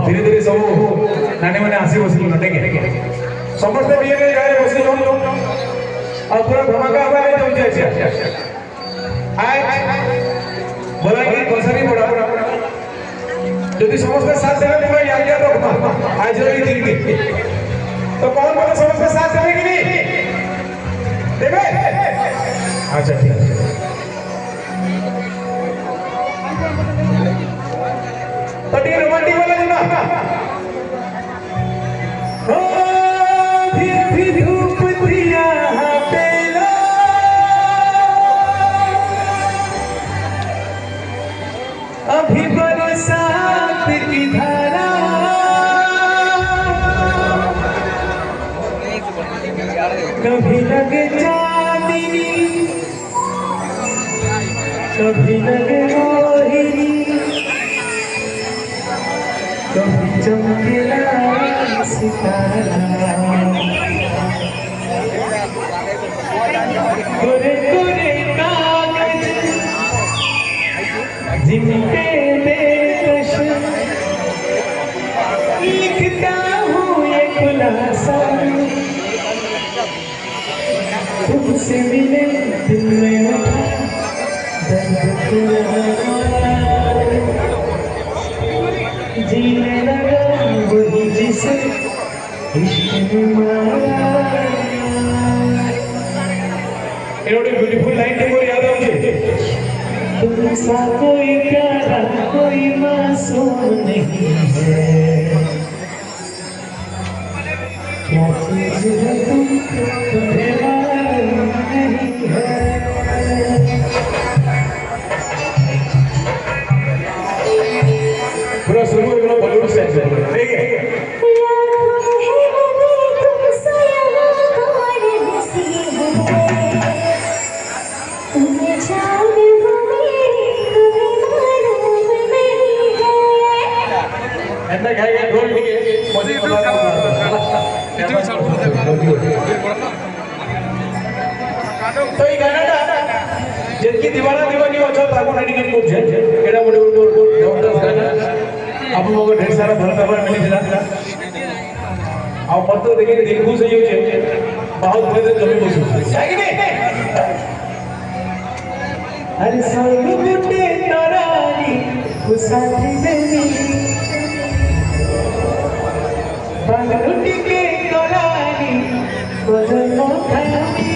धीरे धीरे सब नानी मैंने आसी बस समस्त भी बस पूरा धमाका बोला कि बसरी बड़ा यदि समस्त साथ देवे पूरा याद याद रखना आज दिन की तो कौन बोले समस्त साथ देवे कि नहीं देवे अच्छा ठीक है तो ठीक रोमांटिक वाला जी ना भी धूप दिया पेला अभी बरसात की धारा कभी लगे चांदनी कभी लगे रोहिणी कभी चमकेला सितारा गोरे गोरे कागज जिनपे बेकश लिखता हूँ ये खुलासा तुमसे मिले दिल में दर्द जीने लगा वही जिसे इश्क में मारा इन्होंने ब्यूटीफुल लाइन देखो याद है मुझे तुम सा कोई प्यारा कोई मासूम नहीं है क्या चीज है तुमको तुम्हें मालूम नहीं है पूरा शुरू एक लोग बॉलीवुड से ठीक है तुम्हें जान वो मेरी कभी मालूम नहीं घंटा खाएगा ढोल ठीक है मोदी तो ये गाना जिनकी दीवाना दीवानी अच्छा ताकू रेडी कर खूब छे एडा मोटे मोटे जबरदस्त गाना आप लोगों ढेर सारा भरत खबर मिली दिला आ पत्तो देखिए दिल खुश हो छे बहुत बड़े जमी बसु है कि नहीं अरे सोनू गुटे तरानी खुशाली देनी बालुटी के तरानी बदनो खानी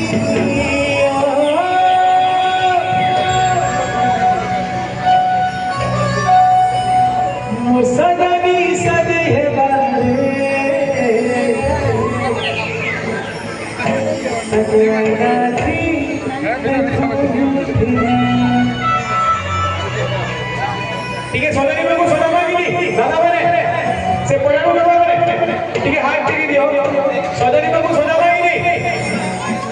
मुसदानी सदे है बारे ठीक है सोनाली में को सोना मांगी नहीं दादा बने से पड़ानो करवा बने ठीक है हाथ टिकी दियो सोनाली में को सोना मांगी नहीं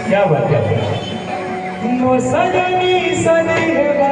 क्या बात है नो सजनी सने है